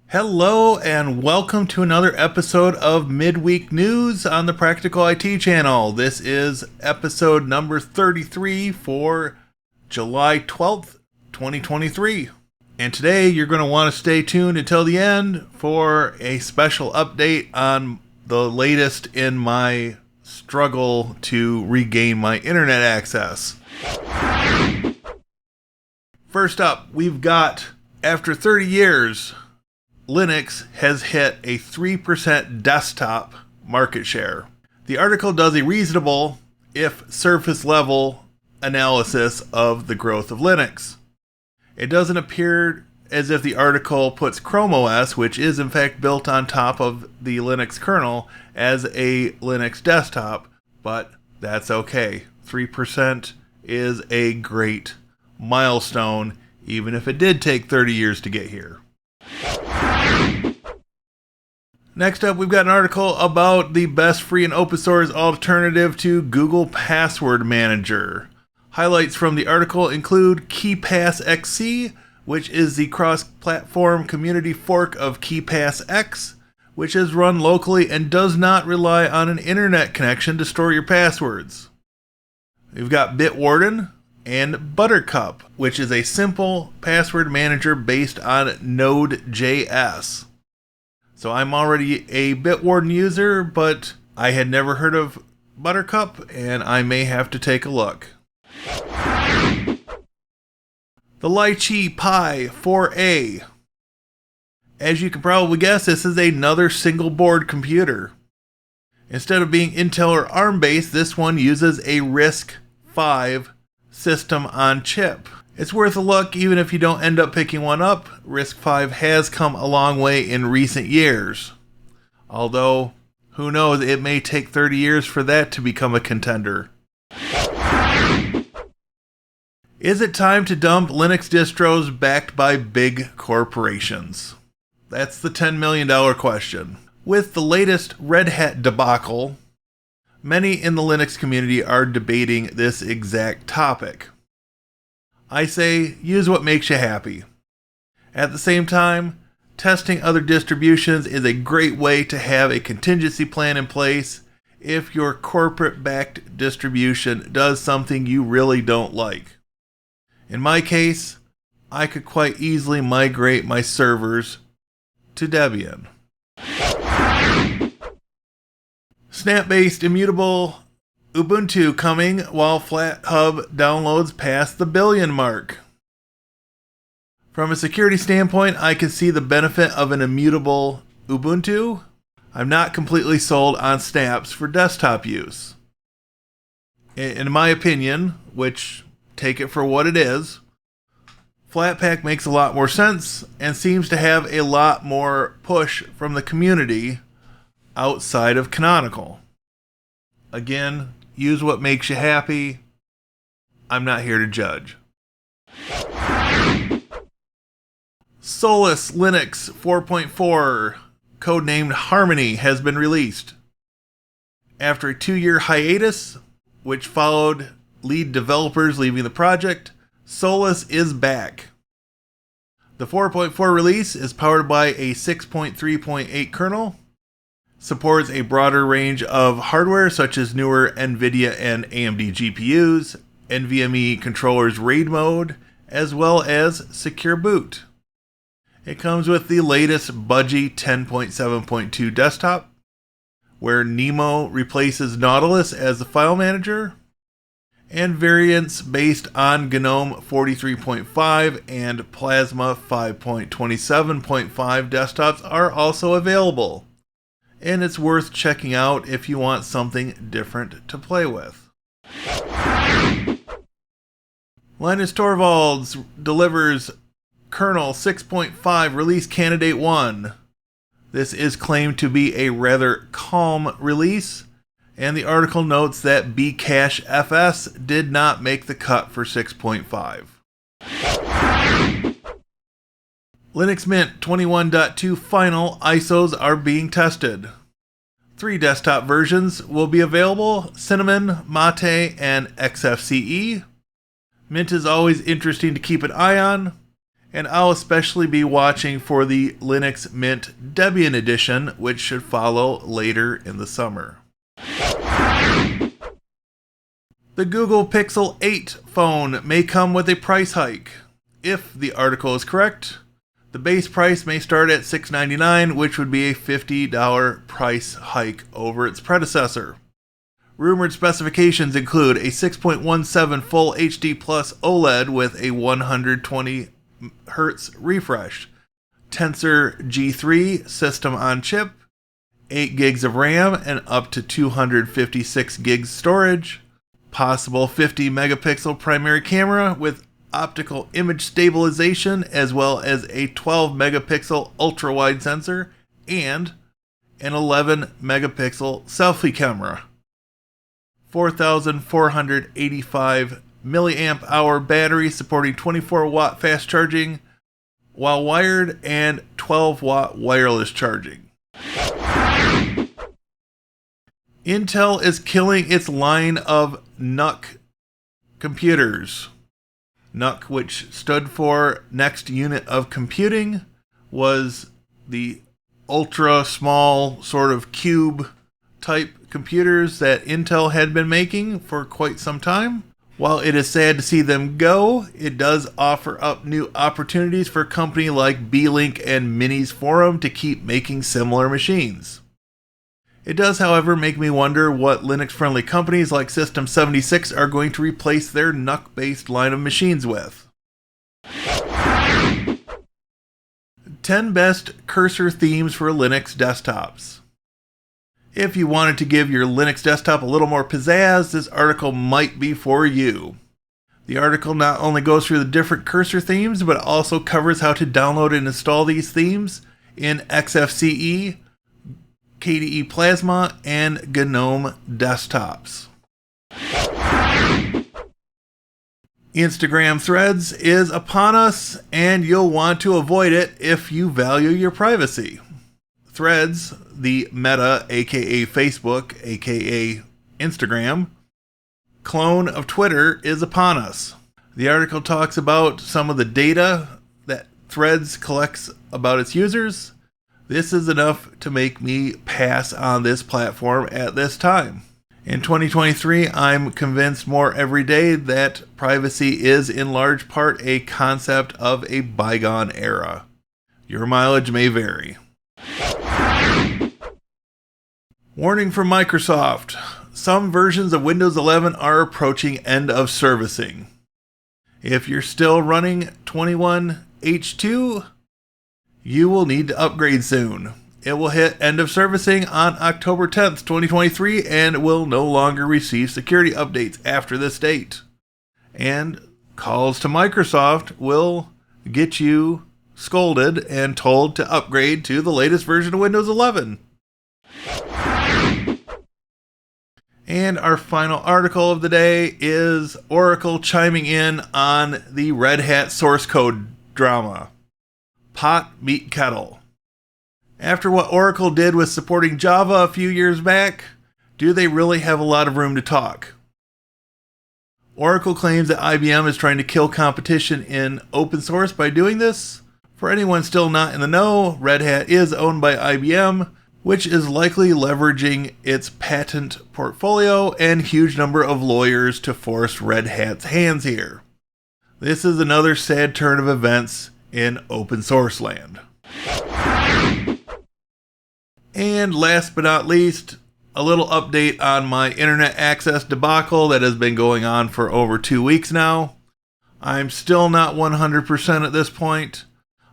Hello and welcome to another episode of Midweek News on the Practical IT channel. This is episode number 33 for July 12th, 2023. And today you're going to want to stay tuned until the end for a special update on the latest in my struggle to regain my internet access. First up, we've got, after 30 years, Linux has hit a 3% desktop market share. The article does a reasonable, if surface level, analysis of the growth of Linux. It doesn't appear as if the article puts ChromeOS, which is in fact built on top of the Linux kernel, as a Linux desktop, but that's okay. 3% is a great milestone, even if it did take 30 years to get here. Next up, we've got an article about the best free and open source alternative to Google Password Manager. Highlights from the article include KeePassXC, which is the cross-platform community fork of KeePassX, which is run locally and does not rely on an internet connection to store your passwords. We've got Bitwarden and Buttercup, which is a simple password manager based on NodeJS. So I'm already a Bitwarden user, but I had never heard of Buttercup, and I may have to take a look. The Lichee Pi 4A. As you can probably guess, this is another single board computer. Instead of being Intel or ARM based, this one uses a RISC-V system on chip. It's worth a look even if you don't end up picking one up. RISC-V has come a long way in recent years. Although, who knows, it may take 30 years for that to become a contender. Is it time to dump Linux distros backed by big corporations? That's the $10 million question. With the latest Red Hat debacle, many in the Linux community are debating this exact topic. I say, use what makes you happy. At the same time, testing other distributions is a great way to have a contingency plan in place if your corporate-backed distribution does something you really don't like. In my case, I could quite easily migrate my servers to Debian. Snap-based immutable Ubuntu coming while FlatHub downloads past the billion mark. From a security standpoint, I can see the benefit of an immutable Ubuntu. I'm not completely sold on snaps for desktop use. In my opinion, which take it for what it is, Flatpak makes a lot more sense and seems to have a lot more push from the community outside of Canonical. Again, use what makes you happy. I'm not here to judge. Solus Linux 4.4, codenamed Harmony, has been released. After a 2-year hiatus, which followed lead developers leaving the project, Solus is back. The 4.4 release is powered by a 6.3.8 kernel, supports a broader range of hardware such as newer NVIDIA and AMD GPUs, NVMe controllers RAID mode, as well as secure boot. It comes with the latest Budgie 10.7.2 desktop, where Nemo replaces Nautilus as the file manager, and variants based on GNOME 43.5 and Plasma 5.27.5 desktops are also available. And it's worth checking out if you want something different to play with. Linus Torvalds delivers Kernel 6.5 Release Candidate 1. This is claimed to be a rather calm release, and the article notes that bcachefs did not make the cut for 6.5. Linux Mint 21.2 final ISOs are being tested. 3 desktop versions will be available: Cinnamon, Mate, and XFCE. Mint is always interesting to keep an eye on, and I'll especially be watching for the Linux Mint Debian edition, which should follow later in the summer. The Google Pixel 8 phone may come with a price hike. If the article is correct, the base price may start at $699, which would be a $50 price hike over its predecessor. Rumored specifications include a 6.17 Full HD Plus OLED with a 120 Hz refresh, Tensor G3 system on chip, 8 gigs of RAM and up to 256 gigs storage, possible 50 megapixel primary camera with optical image stabilization, as well as a 12 megapixel ultra wide sensor and an 11 megapixel selfie camera. 4,485 milliamp hour battery supporting 24 watt fast charging while wired and 12 watt wireless charging. Intel is killing its line of NUC computers. NUC, which stood for Next Unit of Computing, was the ultra small sort of cube type computers that Intel had been making for quite some time. While it is sad to see them go, it does offer up new opportunities for a company like B-Link and Minis Forum to keep making similar machines. It does, however, make me wonder what Linux-friendly companies like System76 are going to replace their NUC-based line of machines with. 10 best cursor themes for Linux desktops. If you wanted to give your Linux desktop a little more pizzazz, this article might be for you. The article not only goes through the different cursor themes, but also covers how to download and install these themes in XFCE, KDE Plasma, and GNOME desktops. Instagram Threads is upon us, and you'll want to avoid it if you value your privacy. Threads, the Meta, aka Facebook, aka Instagram, clone of Twitter, is upon us. The article talks about some of the data that Threads collects about its users. This is enough to make me pass on this platform at this time. In 2023, I'm convinced more every day that privacy is in large part a concept of a bygone era. Your mileage may vary. Warning from Microsoft. Some versions of Windows 11 are approaching end of servicing. If you're still running 21H2, you will need to upgrade soon. It will hit end of servicing on October 10th, 2023, and will no longer receive security updates after this date. And calls to Microsoft will get you scolded and told to upgrade to the latest version of Windows 11. And our final article of the day is Oracle chiming in on the Red Hat source code drama. Pot meet kettle. After what Oracle did with supporting Java a few years back, do they really have a lot of room to talk? Oracle claims that IBM is trying to kill competition in open source by doing this. For anyone still not in the know, Red Hat is owned by IBM, which is likely leveraging its patent portfolio and huge number of lawyers to force Red Hat's hands here. This is another sad turn of events in open source land. And last but not least, a little update on my internet access debacle that has been going on for over 2 weeks now. I'm still not 100% at this point.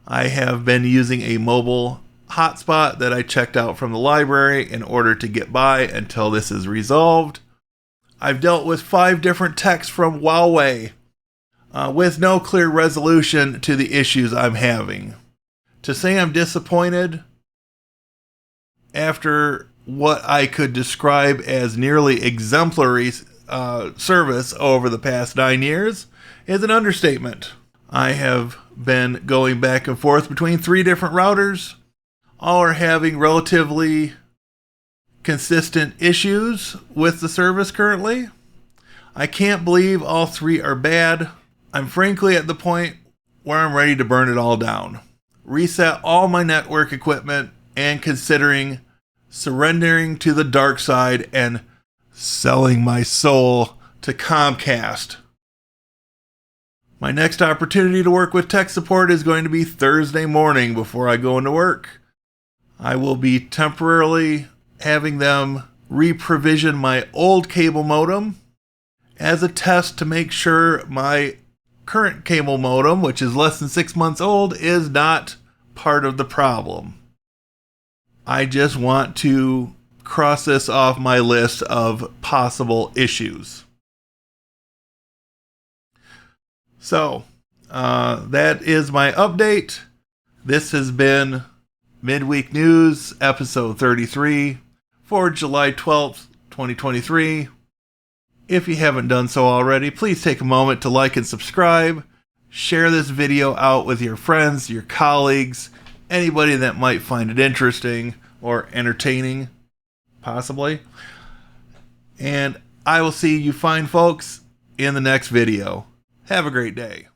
I have been using a mobile hotspot that I checked out from the library in order to get by until this is resolved. I've dealt with 5 different techs from Huawei with no clear resolution to the issues I'm having. To say I'm disappointed after what I could describe as nearly exemplary service over the past 9 years is an understatement. I have been going back and forth between 3 different routers. All are having relatively consistent issues with the service currently. I can't believe all 3 are bad. I'm frankly at the point where I'm ready to burn it all down, reset all my network equipment, and considering surrendering to the dark side and selling my soul to Comcast. My next opportunity to work with tech support is going to be Thursday morning before I go into work. I will be temporarily having them re-provision my old cable modem as a test to make sure my current cable modem, which is less than 6 months old, is not part of the problem. I just want to cross this off my list of possible issues. So, that is my update. This has been Midweek News, episode 33, for July 12th, 2023. If you haven't done so already, please take a moment to like and subscribe. Share this video out with your friends, your colleagues, anybody that might find it interesting or entertaining, possibly. And I will see you fine folks in the next video. Have a great day.